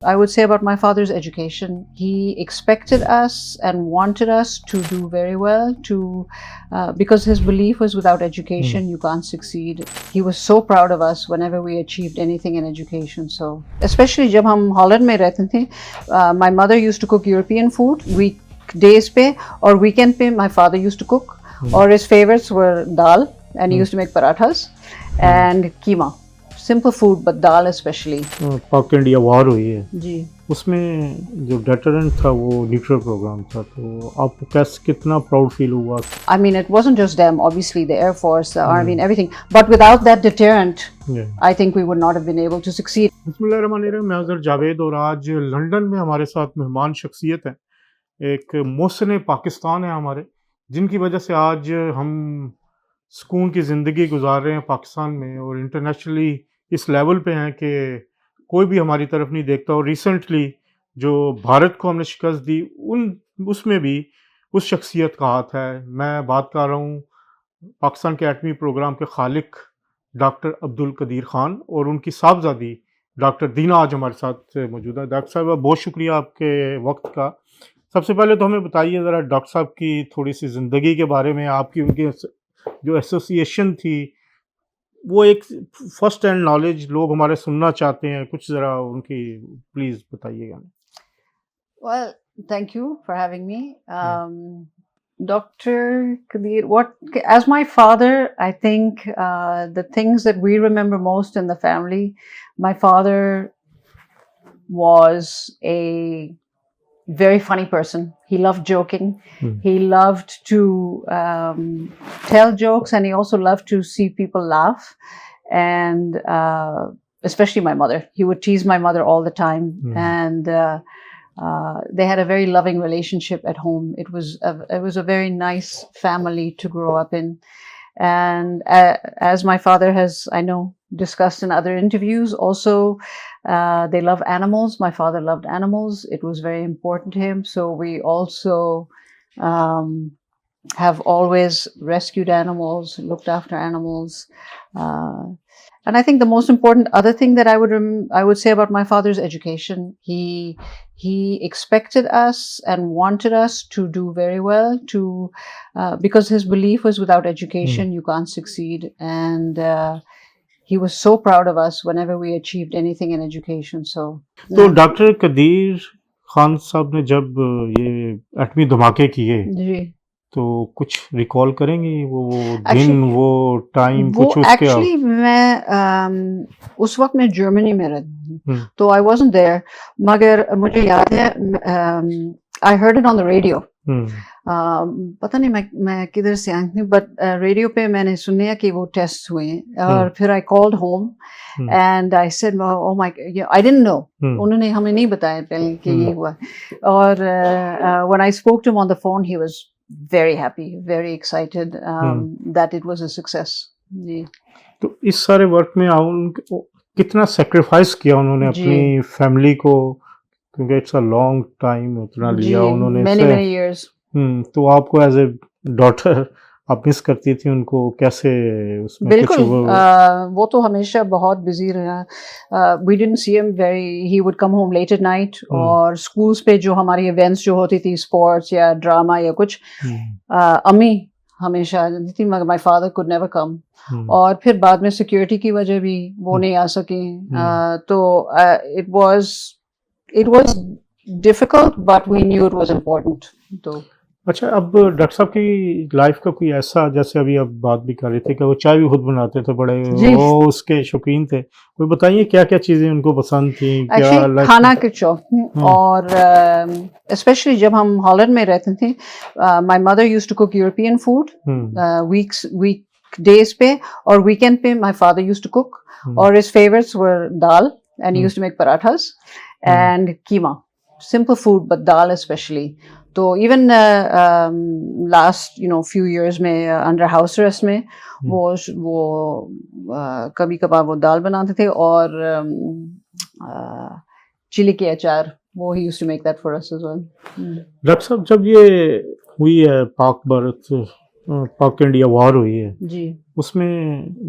I would say about my father's education, he expected us and wanted us to do very well, because his belief was without education you can't succeed. He was so proud of us whenever we achieved anything in education. So especially जब हम Holland में रहते थे, my mother used to cook European food weekdays पे, और weekend पे my father used to cook, or his favorites were dal, and he used to make parathas and keema. Simple food, but dal especially. पाक India war हुई है जी, उसमें जो deterrent था वो न्यूक्लियर प्रोग्राम था, तो आपको कैसे कितना प्राउड फील हुआ? I mean, it wasn't just them, obviously, the Air Force, the Army, and everything. But without that deterrent, I think we would not have been able to succeed. बिस्मिल्लाहिर्रहमानिर्रहीम। मैं अज़हर जावेद और आज लंदन में हमारे साथ मेहमान शख्सियत हैं, एक मोहसिन पाकिस्तान है हमारे, जिनकी वजह से आज हम सुकून की ज़िंदगी गुजार रहे हैं पाकिस्तान में और इंटरनेशनली इस लेवल पे हैं कि कोई भी हमारी तरफ नहीं देखता। और रिसेंटली जो भारत को हमने शिकस्त दी उसमें भी उस शख्सियत का हाथ है। मैं बात कर रहा हूँ पाकिस्तान के एटमी प्रोग्राम के खालिक डॉक्टर अब्दुल कदीर खान और उनकी साहबजादी डॉक्टर दीना आज हमारे साथ मौजूद है। डॉक्टर साहब, बहुत शुक्रिया आपके वक्त का। सबसे पहले तो हमें बताइए ज़रा डॉक्टर साहब की थोड़ी सी ज़िंदगी के बारे में, आपकी उनकी जो एसोसिएशन थी, वो एक फर्स्ट हैंड नॉलेज लोग हमारे सुनना चाहते हैं, कुछ ज़रा उनकी प्लीज़ बताइएगा। Well, thank you for having me. Dr. Qadeer, as my father, I think the things that we remember most in the family, my father was a very funny person. He loved joking. He loved to tell jokes, and he also loved to see people laugh. And especially my mother. He would tease my mother all the time. And they had a very loving relationship at home. It was a very nice family to grow up in. And as my father has, I know, discussed in other interviews, also they love animals. My father loved animals. It was very important to him. So we also have always rescued animals, looked after animals. And I think the most important other thing that I would say about my father's education, he expected us and wanted us to do very well, because his belief was without education you can't succeed. And he was so proud of us whenever we achieved anything in education. So doctor Qadeer Khan साहब ने जब ये एटमी धमाके किए, जी, तो कुछ recall करेंगी वो दिन, वो टाइम, कुछ उसके? एक्चुअली मैं उस वक्त मैं जर्मनी में रहती, तो आई वाज़न्ट देयर, मगर मुझे याद है I heard it on the radio. पता नहीं मैं किधर से आई थी, बट रेडियो पे मैंने सुना कि वो टेस्ट हुए हैं, और फिर I called home and I said oh my, I didn't know, उन्होंने हमें नहीं बताया पहले कि ये हुआ। और when I spoke to him on the phone, he was very happy, very excited that it was a success. जी। तो इस सारे वर्क में कितना सेक्रीफाइस किया उन्होंने अपनी फैमिली को, क्योंकि इट्स अ लॉन्ग टाइम उतना लिया उन्होंने, many years. तो आपको एज ए डॉटर आप मिस करती थी उनको, कैसे उसमें? बिल्कुल, वो तो हमेशा बहुत बिजी रहा। We didn't see him very, he would come home late at night, और स्कूल्स पे जो हमारी इवेंट्स जो होती थी, स्पोर्ट्स या ड्रामा या कुछ, अम्मी हमेशा थी, मगर my father could never come. और फिर बाद में सिक्योरिटी की वजह भी वो नहीं आ सके। तो it was difficult, but we knew it was important. तो अच्छा, अब डॉक्टर साहब की लाइफ का कोई ऐसा, जैसे अभी आप बात भी कर रहे थे कि वो चाय भी खुद बनाते थे, बड़े वो उसके शौकीन थे, कोई बताइए क्या क्या चीजें उनको पसंद थी? क्या खाना के शौक, और स्पेशली जब हम हॉलैंड में रहते थे, my mother used to cook European food weekdays पे, और वीकेंड पे my father used to cook, और his favourites were dal, and he used to make parathas and keema. Simple food, but dal especially. तो even last few years में under house arrest में वो कभी कभार वो दाल बनाते थे, और चिली के अचार, वो he used to make that for us as well. Doctor साहब, जब ये हुई है पाक भारत पाक इंडिया वॉर हुई है जी उसमें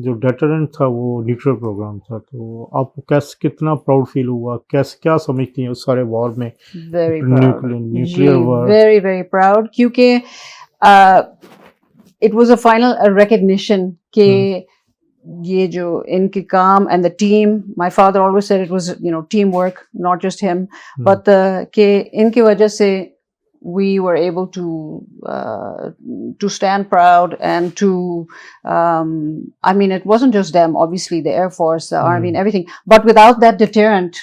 जो डेटरेंट था वो न्यूक्लियर प्रोग्राम था, तो आपको कैसे कितना प्राउड फील हुआ, कैसे क्या समझती हैं उस सारे वॉर में? वेरी प्राउड जी nuclear war. Very very proud क्योंकि it was a final recognition के ये जो इनके काम and the team my father always said it was team work not just him but के इनकी वजह से we were able to stand proud and to I mean it wasn't just them, obviously the Air Force, the Army and everything, but without that deterrent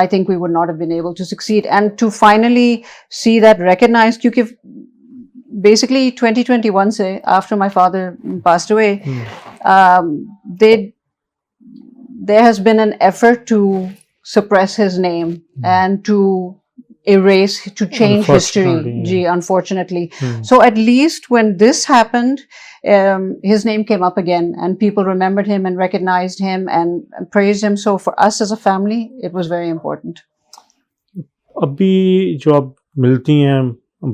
I think we would not have been able to succeed. And to finally see that recognized, because basically 2021 se after my father passed away, there has been an effort to suppress his name and to erase, to change history, unfortunately. So at least when this happened, his name came up again and people remembered him and recognized him and praised him. So for us as a family, it was very important. अभी जो आप मिलती हैं,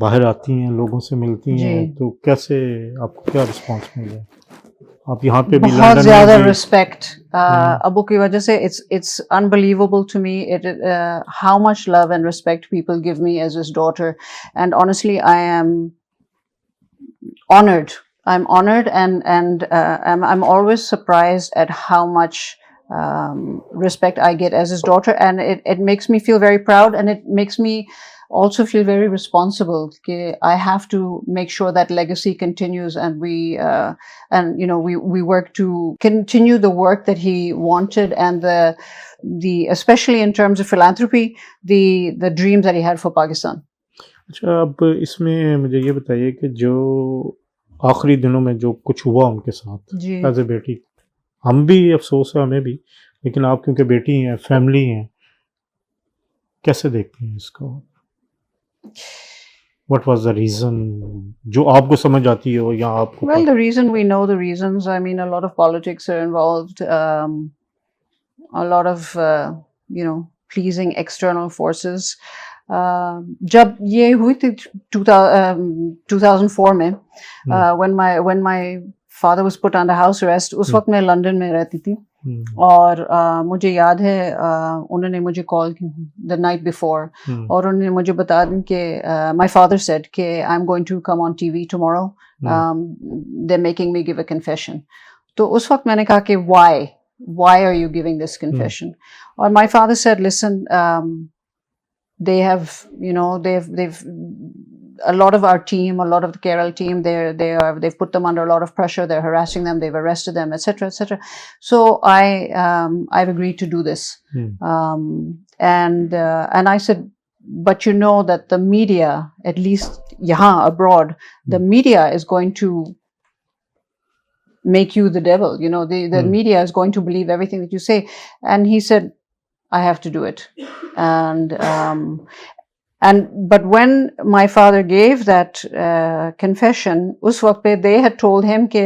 बाहर आती हैं, लोगों से मिलती हैं, तो कैसे आपको क्या रिस्पांस मिला? आप यहाँ पे भी बहुत ज़्यादा रिस्पेक्ट अबू की वजह से it's unbelievable to me how much love and respect people give me as his daughter, and honestly I am honored. I'm honored and I'm always surprised at how much respect I get as his daughter, and it makes me feel very proud, and it makes me also feel very responsible. I have to make sure that legacy continues, and we work to continue the work that he wanted, and the especially in terms of philanthropy, the dreams that he had for Pakistan. अच्छा, अब इसमें मुझे ये बताइए कि जो आखिरी दिनों में जो कुछ हुआ उनके साथ एज ए बेटी, हम भी अफसोस है हमें भी, लेकिन आप क्योंकि बेटी हैं, फैमिली हैं, कैसे देखती हैं इसको? What was the reason? जो आपको समझ आती हो या आपको? Well, the reason, we know the reasons. I mean, a lot of politics are involved, a lot of pleasing external forces. जब ये हुई थी 2004 में, when my father was put under house arrest, उस वक्त मैं लंदन में रहती थी, और मुझे याद है उन्होंने मुझे कॉल की द नाइट बिफोर, और उन्होंने मुझे बता दी कि माय फादर सेड कि I am going to come on TV tomorrow, they are making me give a confession. तो उस वक्त मैंने कहा कि why are you giving this confession? और my father said listen, they've a lot of our team, a lot of the Kerala team, they've put them under a lot of pressure. They're harassing them. They've arrested them, etc., etc. So I've agreed to do this. And I said, but you know that the media, at least yahan abroad, the media is going to make you the devil. The media is going to believe everything that you say. And he said, I have to do it. But when my father gave that confession, us waqt pe they had told him ke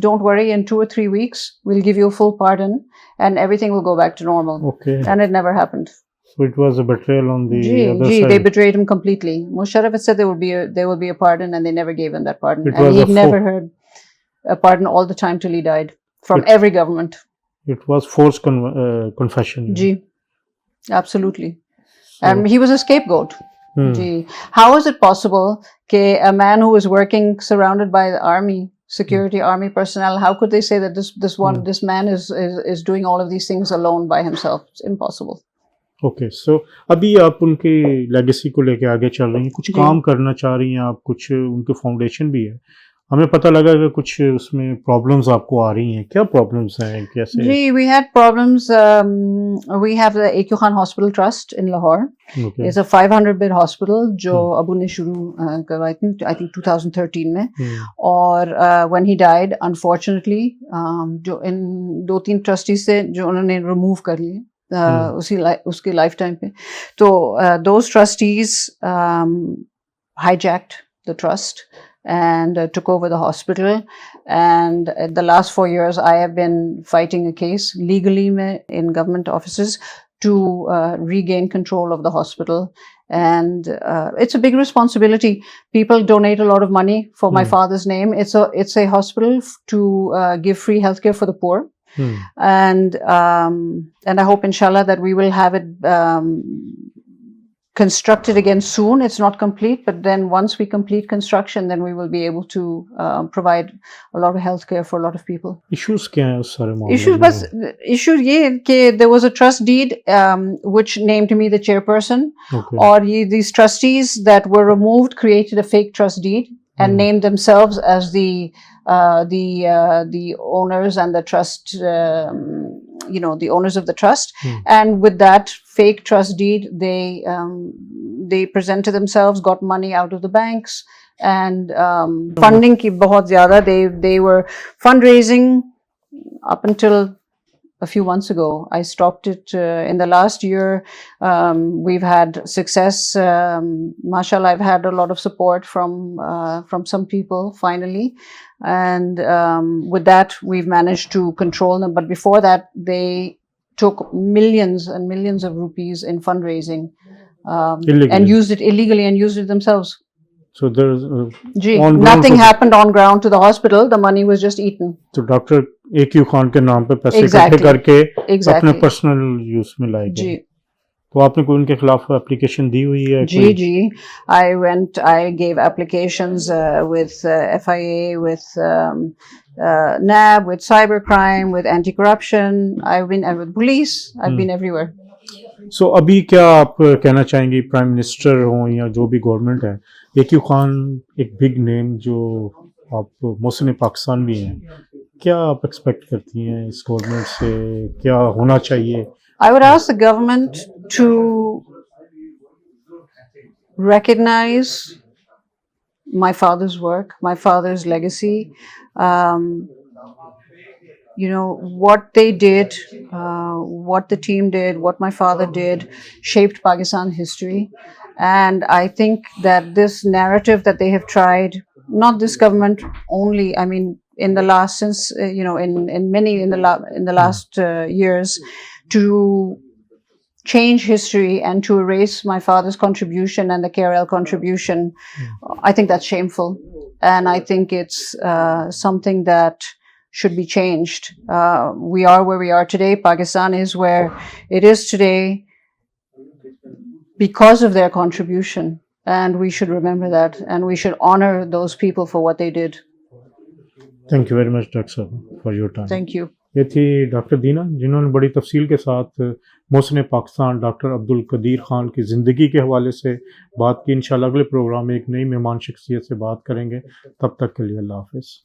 don't worry, in 2 or 3 weeks we'll give you a full pardon and everything will go back to normal. Okay. And it never happened. So it was a betrayal on the other side. They betrayed him completely. Musharraf had said there will be a pardon, and they never gave him that pardon. And he never heard a pardon all the time till he died from every government. It was forced confession. Ji, absolutely. And he was a scapegoat. How is it possible that a man who was working surrounded by the army, security, army personnel, how could they say that this man is doing all of these things alone by himself? It's impossible. Okay, so अभी आप उनकी legacy को लेके आगे चल रही हैं, कुछ काम करना चाह रही हैं आप, कुछ उनके फाउंडेशन भी है, हमें पता लगा कि कुछ उसमें प्रॉब्लम्स आपको आ रही हैं, क्या प्रॉब्लम्स हैं, कैसे? जी, we had problems. We have the A.Q. Khan Hospital Trust in Lahore. Okay. It's a 500-bed hospital जो अबू ने शुरू करवाई थी, I think 2013 में. और when he died, unfortunately, जो इन 2-3 trustees से जो उन्होंने remove कर लिए उसकी लाइफ टाइम पे, तो those trustees hijacked the trust and took over the hospital. And the last 4 years I have been fighting a case legally in government offices to regain control of the hospital. And it's a big responsibility. People donate a lot of money for my father's name. It's a hospital to give free healthcare for the poor. And I hope, inshallah, that we will have it constructed again soon. It's not complete, but then once we complete construction, then we will be able to provide a lot of healthcare for a lot of people. Issues क्या है उस सारे मामले Issues, में? बस issue ये कि there was a trust deed which named me the chairperson. Okay. और ये these trustees that were removed created a fake trust deed and named themselves as the owners and the trust, the owners of the trust. And with that fake trust deed, they presented themselves, got money out of the banks, and funding ki bahut zyada. They were fundraising up until a few months ago. I stopped it in the last year. We've had success. Mashallah, I've had a lot of support from some people finally, and with that we've managed to control them. But before that, they took millions and millions of rupees in fundraising and used it illegally and used it themselves. So there's nothing happened on ground to the hospital. The money was just eaten. तो doctor AQ Khan के नाम पे पैसे इकट्ठे करके अपने personal use में लाए गए। तो आपने कोई उनके खिलाफ एप्लीकेशन दी हुई है? जी I gave applications with FIA, with NAB, with cybercrime, with anti-corruption. I've been with police. I've been everywhere. So अभी क्या आप कहना चाहेंगी, प्राइम मिनिस्टर हो या जो भी गवर्नमेंट है, AQ खान एक बिग नेम, जो आप मोहसिन पाकिस्तान भी हैं, क्या आप एक्सपेक्ट करती हैं इस गवर्नमेंट से, क्या होना चाहिए? I would ask the government to recognize my father's work, my father's legacy. What they did, what the team did, what my father did, shaped Pakistan history. And I think that this narrative that they have tried, not this government only, I mean, in the last, since, in the last years, to change history and to erase my father's contribution and the KRL contribution, I think that's shameful. And I think it's something that should be changed. We are where we are today. Pakistan is where it is today because of their contribution. And we should remember that. And we should honor those people for what they did. Thank you very much, Dr. Sahab, for your time. Thank you. ये थी doctor दीना, जिन्होंने बड़ी तफसील के साथ Mohsin Pakistan doctor Abdul Qadeer Khan की ज़िंदगी के हवाले से बात की। इंशाल्लाह अगले प्रोग्राम में एक नई मेहमान शख्सियत से बात करेंगे। तब तक के लिए अल्लाह हाफ़िज़।